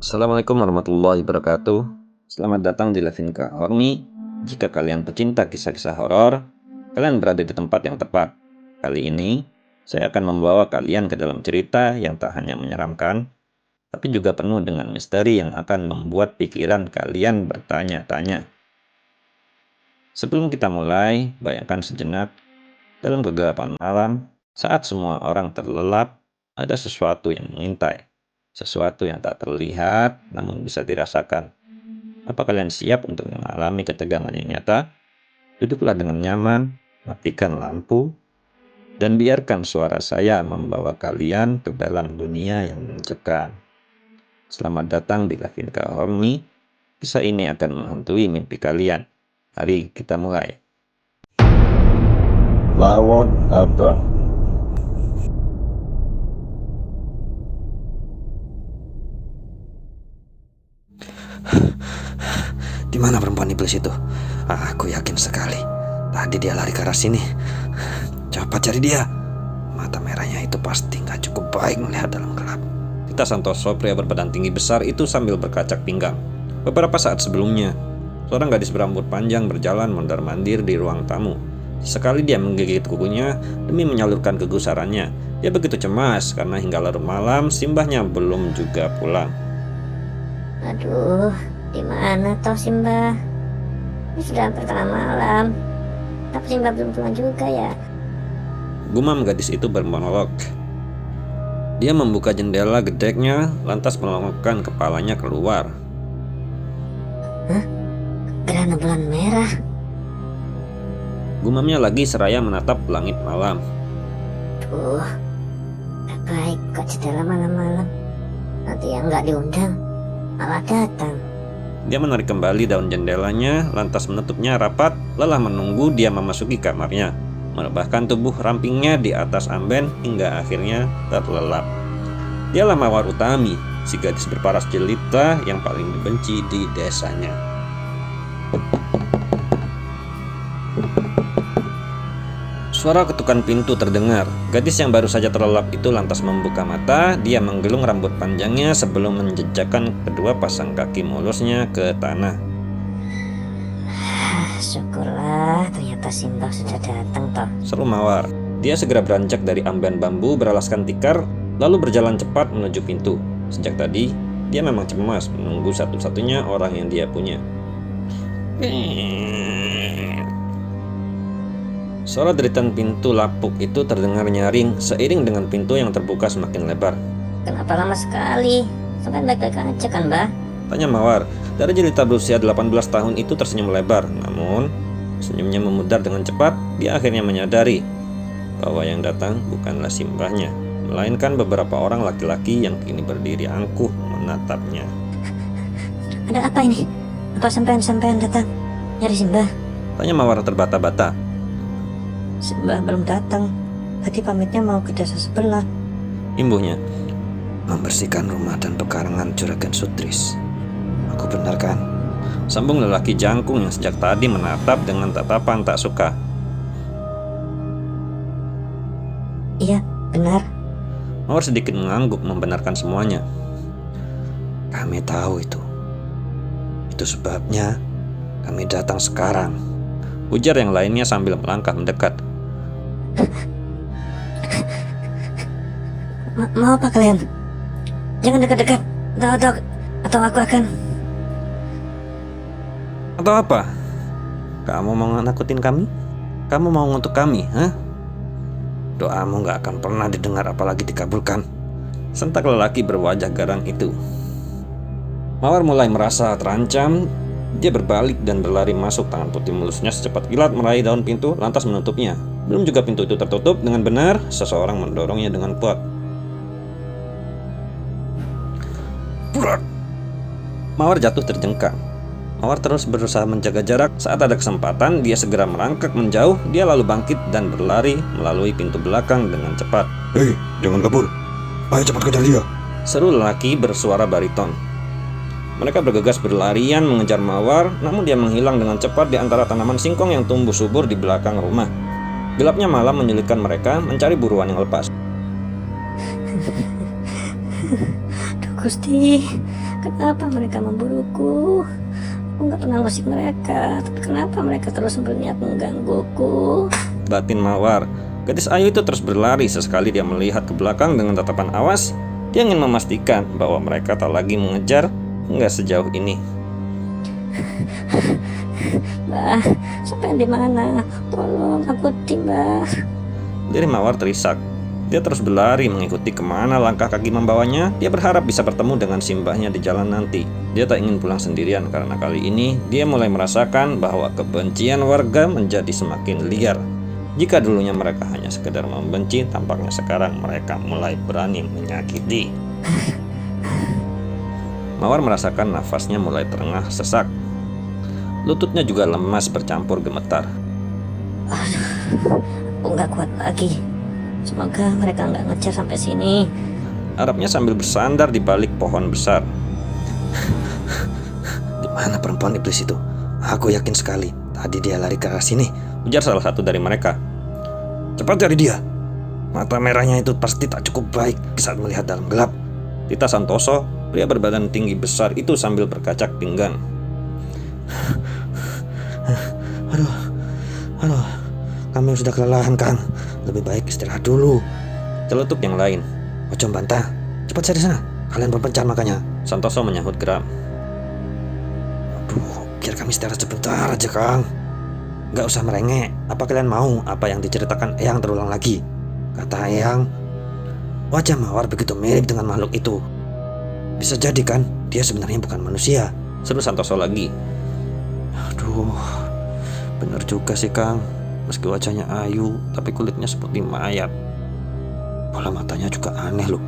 Assalamualaikum warahmatullahi wabarakatuh. Selamat datang di Levinka Hormi. Jika kalian pecinta kisah-kisah horor, kalian berada di tempat yang tepat. Kali ini, saya akan membawa kalian ke dalam cerita yang tak hanya menyeramkan, tapi juga penuh dengan misteri yang akan membuat pikiran kalian bertanya-tanya. Sebelum kita mulai, bayangkan sejenak, dalam kegelapan malam, saat semua orang terlelap, ada sesuatu yang mengintai. Sesuatu yang tak terlihat, namun bisa dirasakan. Apa kalian siap untuk mengalami ketegangan yang nyata? Duduklah dengan nyaman, matikan lampu, dan biarkan suara saya membawa kalian ke dalam dunia yang mencekam. Selamat datang di Levinka Hormi. Kisah ini akan menghantui mimpi kalian. Mari kita mulai. Lawan apa? Di mana perempuan iblis itu? Aku yakin sekali. Tadi dia lari ke arah sini. Cepat cari dia. Mata merahnya itu pasti nggak cukup baik melihat dalam gelap. Kita Santoso, pria berbadan tinggi besar itu sambil berkacak pinggang. Beberapa saat sebelumnya, seorang gadis berambut panjang berjalan mondar-mandir di ruang tamu. Sekali dia menggigit kukunya demi menyalurkan kegusarannya. Dia begitu cemas karena hingga larut malam simbahnya belum juga pulang. Aduh, di mana toh Simba? Ini sudah hampir tengah malam. Tapi Simba belum pulang juga ya. Gumam gadis itu bermonolog. Dia membuka jendela gedeknya, lantas melongokkan kepalanya keluar. Gerhana bulan merah. Gumamnya lagi seraya menatap langit malam. Duh, gak baik kok jendela malam-malam. Nanti yang gak diundang malah datang. Dia menarik kembali daun jendelanya, lantas menutupnya rapat, lelah menunggu dia memasuki kamarnya, merebahkan tubuh rampingnya di atas amben hingga akhirnya terlelap. Dialah Mawar Utami, si gadis berparas jelita yang paling dibenci di desanya. Suara ketukan pintu terdengar. Gadis yang baru saja terlelap itu lantas membuka mata. Dia menggelung rambut panjangnya sebelum menjejakkan kedua pasang kaki mulusnya ke tanah. Syukurlah ternyata Simba sudah datang toh. Seru Mawar. Dia segera beranjak dari amben bambu beralaskan tikar, lalu berjalan cepat menuju pintu. Sejak tadi, dia memang cemas menunggu satu-satunya orang yang dia punya. Suara deritan pintu lapuk itu terdengar nyaring seiring dengan pintu yang terbuka semakin lebar. Kenapa lama sekali? Sampai baik-baik aja kan, Mbah? Tanya Mawar. Dari jelita berusia 18 tahun itu tersenyum lebar. Namun, senyumnya memudar dengan cepat. Dia akhirnya menyadari bahwa yang datang bukanlah simbahnya, melainkan beberapa orang laki-laki yang kini berdiri angkuh menatapnya. Ada apa ini? Apa sampean datang? Nyari Simba? Tanya Mawar terbata-bata. Simba belum datang. Tadi pamitnya mau ke desa sebelah. Imbuhnya. Membersihkan rumah dan pekarangan Juragan Sutris. Aku benar kan? Sambung lelaki jangkung yang sejak tadi menatap dengan tatapan tak suka. Iya, benar. Mawar sedikit mengangguk membenarkan semuanya. Kami tahu itu. Itu sebabnya kami datang sekarang. Ujar yang lainnya sambil melangkah mendekat. Mau apa kalian? Jangan dekat-dekat. Atau aku akan. Atau apa? Kamu mau nakutin kami? Kamu mau ngutuk kami, hah? Doamu gak akan pernah didengar apalagi dikabulkan. Sentak lelaki berwajah garang itu. Mawar mulai merasa terancam. Dia berbalik dan berlari masuk, tangan putih mulusnya secepat kilat meraih daun pintu lantas menutupnya. Belum juga pintu itu tertutup dengan benar, seseorang mendorongnya dengan kuat. Burak! Mawar jatuh terjengkang. Mawar terus berusaha menjaga jarak. Saat ada kesempatan, dia segera merangkak menjauh. Dia lalu bangkit dan berlari melalui pintu belakang dengan cepat. Hei, jangan kabur. Ayo cepat kejar dia. Seru lelaki bersuara bariton. Mereka bergegas berlarian mengejar Mawar, namun dia menghilang dengan cepat di antara tanaman singkong yang tumbuh subur di belakang rumah. Gelapnya malam menyulitkan mereka mencari buruan yang lepas. Duh Gusti, Kenapa mereka memburuku? Aku nggak pernah musik mereka, tapi kenapa mereka terus berniat menggangguku? Batin Mawar. Gadis Ayu itu terus berlari sesekali dia melihat ke belakang dengan tatapan awas. Dia ingin memastikan bahwa mereka tak lagi mengejar hingga sejauh ini. Mbah, sampai di mana? Tolong aku Mbah. Diri Mawar terisak. Dia terus berlari mengikuti kemana langkah kaki membawanya. Dia berharap bisa bertemu dengan simbahnya di jalan nanti. Dia tak ingin pulang sendirian karena kali ini dia mulai merasakan bahwa kebencian warga menjadi semakin liar. Jika dulunya mereka hanya sekedar membenci, tampaknya sekarang mereka mulai berani menyakiti. Mawar merasakan nafasnya mulai terengah sesak. Lututnya juga lemas bercampur gemetar. Aku nggak kuat lagi. Semoga mereka nggak ngejar sampai sini. Harapnya sambil bersandar di balik pohon besar. Di mana perempuan iblis itu? Aku yakin sekali tadi dia lari ke arah sini. Ujar salah satu dari mereka. Cepat cari dia. Mata merahnya itu pasti tak cukup baik saat melihat dalam gelap. Tita Santoso, pria berbadan tinggi besar itu sambil berkacak pinggang. Aduh, kami sudah kelelahan, Kang. Lebih baik istirahat dulu. Celetuk yang lain. Ojo bantah, cepat cari sana. Kalian berpencar makanya. Santoso menyahut geram. Aduh, biar kami istirahat sebentar aja, Kang. Gak usah merengek. Apa kalian mau apa yang diceritakan Eyang terulang lagi? Kata Eyang, wajah Mawar begitu mirip dengan makhluk itu. Bisa jadi kan dia sebenarnya bukan manusia. Seru Santoso lagi. Aduh, bener juga sih, Kang. Meski wajahnya ayu, tapi kulitnya seperti mayat. Bola matanya juga aneh loh.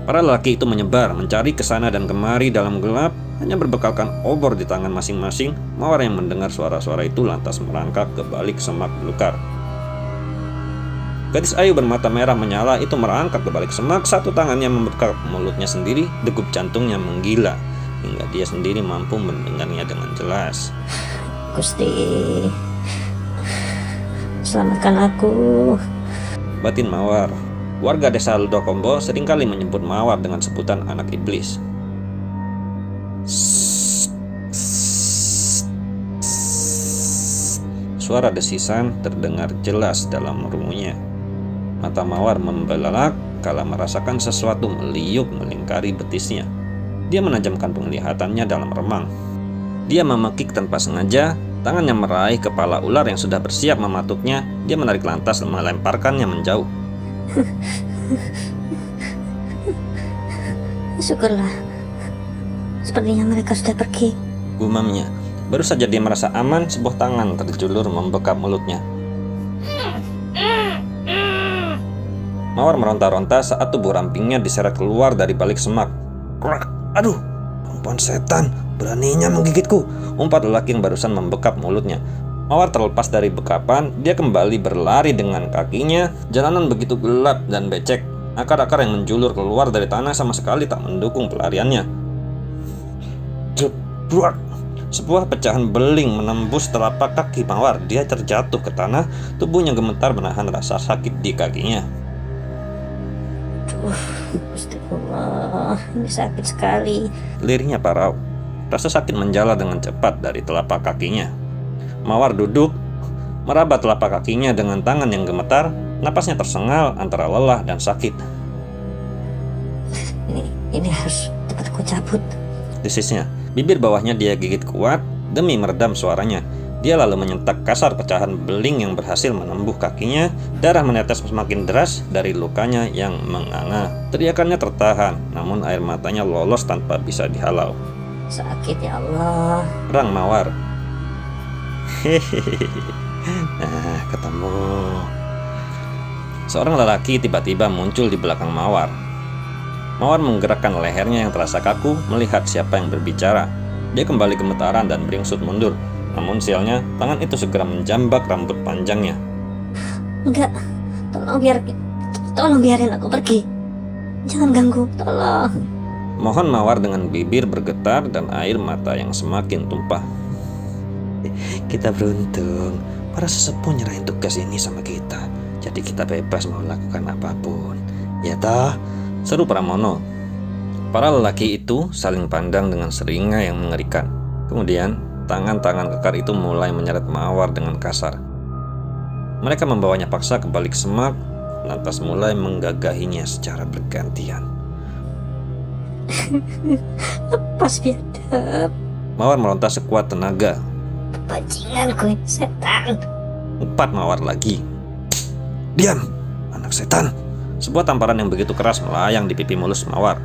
Para lelaki itu menyebar, mencari ke sana dan kemari dalam gelap, hanya berbekalkan obor di tangan masing-masing. Mawar yang mendengar suara-suara itu lantas merangkak ke balik semak belukar. Gadis Ayu bermata merah menyala itu merangkak ke balik semak, satu tangannya membekap mulutnya sendiri, degup jantungnya menggila, hingga dia sendiri mampu mendengarnya dengan jelas. Gusti, selamatkan aku. Batin Mawar. Warga desa Ludokombo seringkali menyebut Mawar dengan sebutan anak iblis. Suara desisan terdengar jelas dalam rungunya. Mata Mawar membelalak kala merasakan sesuatu meliuk melingkari betisnya. Dia menajamkan penglihatannya dalam remang. Dia memekik tanpa sengaja, tangannya meraih kepala ular yang sudah bersiap mematuknya. Dia menarik lantas melemparkannya menjauh. Syukurlah, sepertinya mereka sudah pergi. Gumamnya. Baru saja dia merasa aman, sebuah tangan terjulur membekap mulutnya. Mawar meronta-ronta saat tubuh rampingnya diseret keluar dari balik semak. Krak, aduh, perempuan setan, beraninya menggigitku. Umpat lelaki yang barusan membekap mulutnya. Mawar terlepas dari bekapan, dia kembali berlari dengan kakinya. Jalanan begitu gelap dan becek. Akar-akar yang menjulur keluar dari tanah sama sekali tak mendukung pelariannya. Jebrak. Sebuah pecahan beling menembus telapak kaki Mawar. Dia terjatuh ke tanah, tubuhnya gemetar menahan rasa sakit di kakinya. Gusti Allah, ini sakit sekali. Lirihnya parau. Rasa sakit menjala dengan cepat dari telapak kakinya. Mawar duduk, meraba telapak kakinya dengan tangan yang gemetar. Napasnya tersengal antara lelah dan sakit. Ini harus cepat aku cabut. Desisnya, bibir bawahnya dia gigit kuat demi meredam suaranya. Dia lalu menyentak kasar pecahan beling yang berhasil menembus kakinya. Darah menetes semakin deras dari lukanya yang menganga. Teriakannya tertahan, namun air matanya lolos tanpa bisa dihalau. Sakit ya Allah. Rang Mawar. Hehehe. Nah, ketemu. Seorang lelaki tiba-tiba muncul di belakang Mawar. Mawar menggerakkan lehernya yang terasa kaku melihat siapa yang berbicara. Dia kembali gemetaran dan beringsut mundur. Namun sialnya, tangan itu segera menjambak rambut panjangnya. Enggak, tolong biarin aku pergi. Jangan ganggu, tolong. Mohon Mawar dengan bibir bergetar dan air mata yang semakin tumpah. Kita beruntung, para sesepuh nyerahin tugas ini sama kita. Jadi kita bebas mau lakukan apapun. Ya toh? Seru Pramono. Para lelaki itu saling pandang dengan seringai yang mengerikan. Kemudian, tangan-tangan kekar itu mulai menyeret Mawar dengan kasar. Mereka membawanya paksa ke balik semak, lantas mulai menggagahinya secara bergantian. Lepas biadab. Mawar meronta sekuat tenaga. Bajingan gue, setan. 4 Mawar lagi. Diam, anak setan. Sebuah tamparan yang begitu keras melayang di pipi mulus Mawar.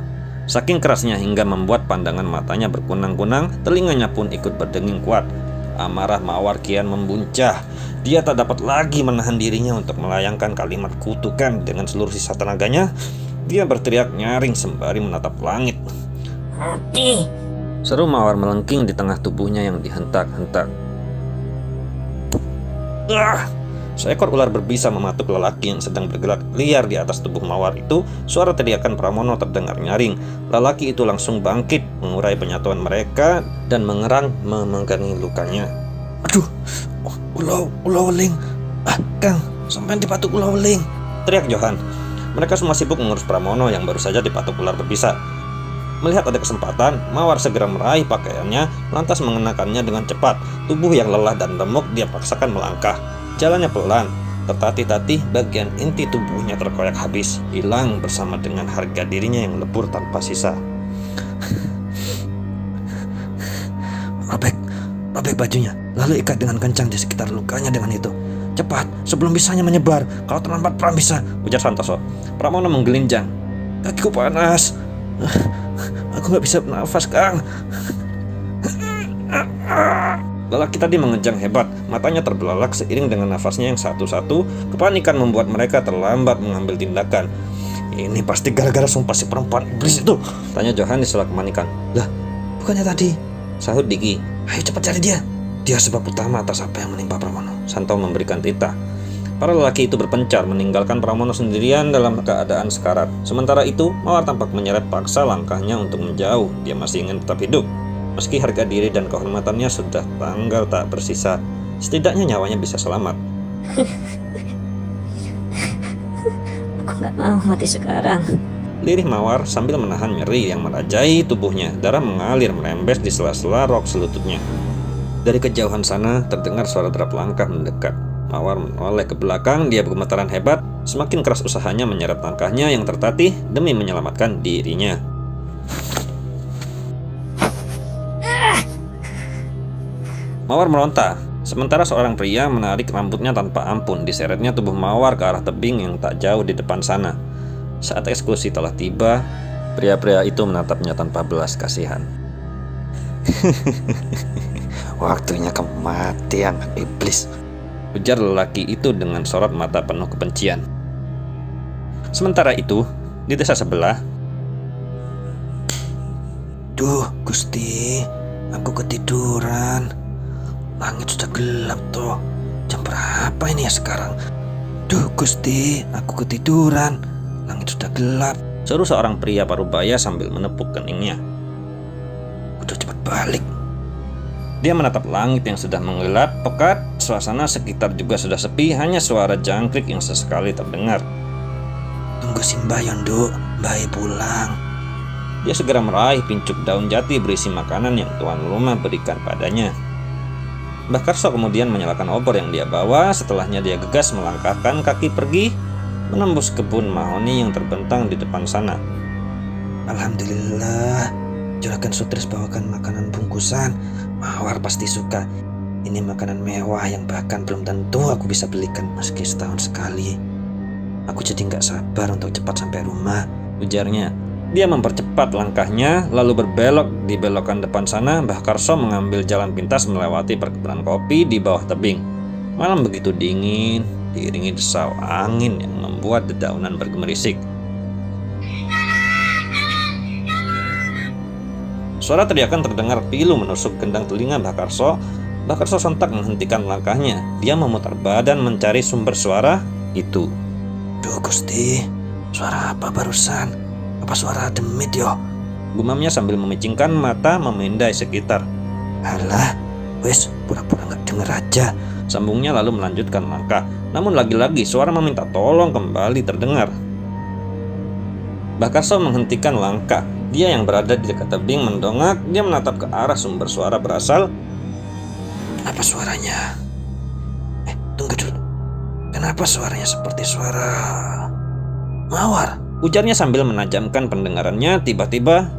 Saking kerasnya hingga membuat pandangan matanya berkunang-kunang, telinganya pun ikut berdenging kuat. Amarah Mawar kian membuncah. Dia tak dapat lagi menahan dirinya untuk melayangkan kalimat kutukan dengan seluruh sisa tenaganya. Dia berteriak nyaring sembari menatap langit. Mati. Seru Mawar melengking di tengah tubuhnya yang dihentak-hentak. Seekor ular berbisa mematuk lelaki yang sedang bergerak liar di atas tubuh Mawar itu. Suara teriakan Pramono terdengar nyaring. Lelaki itu langsung bangkit, mengurai penyatuan mereka dan mengerang memegangi lukanya. Aduh, ulau weling. Kang, sampai dipatuk ulau weling, teriak Johan. Mereka semua sibuk mengurus Pramono yang baru saja dipatuk ular berbisa. Melihat ada kesempatan, Mawar segera meraih pakaiannya, lantas mengenakannya dengan cepat. Tubuh yang lelah dan remuk dia paksakan melangkah. Jalannya pelan, tertatih-tatih, bagian inti tubuhnya terkoyak habis, hilang bersama dengan harga dirinya yang lebur tanpa sisa. Robek bajunya, lalu ikat dengan kencang di sekitar lukanya dengan itu. Cepat, sebelum bisanya menyebar. Kalau terlambat perang bisa, ujar Santoso. Pramono menggelinjang. Kakiku panas. Aku gak bisa bernafas, Kang. Lelaki tadi mengenjang hebat, matanya terbelalak seiring dengan nafasnya yang satu-satu. Kepanikan membuat mereka terlambat mengambil tindakan. Ini pasti gara-gara sumpah si perempuan iblis itu, tanya Johan di sela kepanikan. Lah, bukannya tadi? Sahut Diki. Ayo cepat cari dia. Dia sebab utama atas apa yang menimpa Pramono. Santo memberikan titah. Para lelaki itu berpencar meninggalkan Pramono sendirian dalam keadaan sekarat. Sementara itu, Mawar tampak menyeret paksa langkahnya untuk menjauh. Dia masih ingin tetap hidup. Meski harga diri dan kehormatannya sudah tanggal tak bersisa, setidaknya nyawanya bisa selamat. Aku gak mau mati sekarang. Lirih Mawar sambil menahan nyeri yang merajai tubuhnya. Darah mengalir merembes di sela-sela rok selututnya. Dari kejauhan sana terdengar suara derap langkah mendekat. Mawar menoleh ke belakang, dia bergemetaran hebat. Semakin keras usahanya menyeret langkahnya yang tertatih demi menyelamatkan dirinya. Mawar meronta, sementara seorang pria menarik rambutnya tanpa ampun. Diseretnya tubuh Mawar ke arah tebing yang tak jauh di depan sana. Saat eksekusi telah tiba, pria-pria itu menatapnya tanpa belas kasihan. Waktunya kamu mati, anak iblis, ujar lelaki itu dengan sorot mata penuh kebencian. Sementara itu, di desa sebelah, Duh, Gusti, aku ketiduran. Langit sudah gelap toh. Jam berapa ini ya sekarang? Duh, Gusti, aku ketiduran. Langit sudah gelap, seru seorang pria parubaya sambil menepuk keningnya. udah cepat balik. Dia menatap langit yang sudah menggelap pekat. Suasana sekitar juga sudah sepi, hanya suara jangkrik yang sesekali terdengar. Tunggu Simbah Yondo, Mbah pulang. Dia segera meraih pincuk daun jati berisi makanan yang tuan rumah berikan padanya. Mbah Karso kemudian menyalakan obor yang dia bawa. Setelahnya dia gegas melangkahkan kaki pergi, menembus kebun mahoni yang terbentang di depan sana. Alhamdulillah, Juragan Sutris bawakan makanan bungkusan. Mawar pasti suka. Ini makanan mewah yang bahkan belum tentu aku bisa belikan meski setahun sekali. Aku jadi gak sabar untuk cepat sampai rumah, ujarnya. Dia mempercepat langkahnya, lalu berbelok di belokan depan sana. Mbah Karso mengambil jalan pintas melewati perkebunan kopi di bawah tebing. Malam begitu dingin, diiringi desau angin yang membuat dedaunan bergemerisik. Suara teriakan terdengar pilu menusuk gendang telinga Mbah Karso. Mbah Karso sontak menghentikan langkahnya. Dia memutar badan mencari sumber suara itu. Duh Gusti, suara apa barusan? Apa suara demit yo? Gumamnya sambil memicingkan mata memindai sekitar. Alah, wes pura-pura gak denger aja, sambungnya lalu melanjutkan langkah. Namun lagi-lagi suara meminta tolong kembali terdengar. Bakarso menghentikan langkah. Dia yang berada di dekat tebing mendongak. Dia menatap ke arah sumber suara berasal. Apa suaranya? Tunggu dulu. Kenapa suaranya seperti suara mawar? Ujarnya sambil menajamkan pendengarannya. Tiba-tiba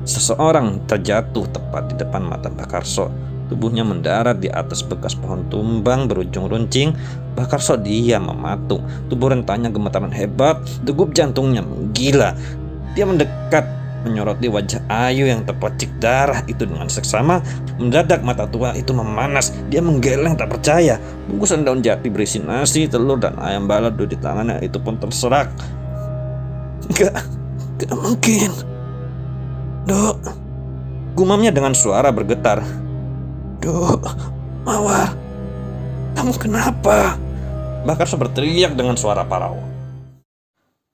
seseorang terjatuh tepat di depan mata Bakarso. Tubuhnya mendarat di atas bekas pohon tumbang berujung runcing. Bakarso diam mematung. Tubuh rentanya gemetaran hebat. Degup jantungnya menggila. Dia mendekat, menyoroti wajah Ayu yang terpacik darah itu dengan seksama. Mendadak mata tua itu memanas. Dia menggeleng tak percaya. Bungkusan daun jati berisi nasi, telur, dan ayam balado di tangannya itu pun terserak. Gak mungkin. Dok, Gumamnya dengan suara bergetar. Dok, Mawar, kamu kenapa? Bakarso berteriak dengan suara parau.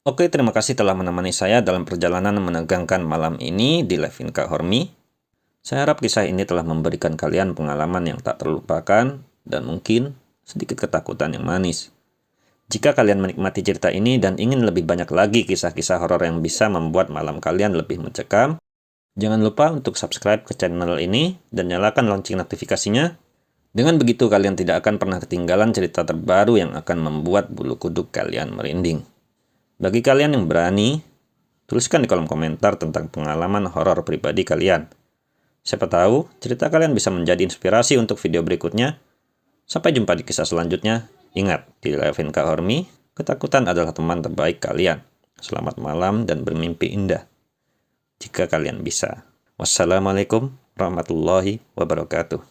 Oke, terima kasih telah menemani saya dalam perjalanan menegangkan malam ini di Levinka Hormi. Saya harap kisah ini telah memberikan kalian pengalaman yang tak terlupakan dan mungkin sedikit ketakutan yang manis. Jika kalian menikmati cerita ini dan ingin lebih banyak lagi kisah-kisah horor yang bisa membuat malam kalian lebih mencekam, jangan lupa untuk subscribe ke channel ini dan nyalakan lonceng notifikasinya. Dengan begitu kalian tidak akan pernah ketinggalan cerita terbaru yang akan membuat bulu kuduk kalian merinding. Bagi kalian yang berani, tuliskan di kolom komentar tentang pengalaman horor pribadi kalian. Siapa tahu cerita kalian bisa menjadi inspirasi untuk video berikutnya. Sampai jumpa di kisah selanjutnya. Ingat, di Levinka Hormi, ketakutan adalah teman terbaik kalian. Selamat malam dan bermimpi indah. Jika kalian bisa. Wassalamualaikum warahmatullahi wabarakatuh.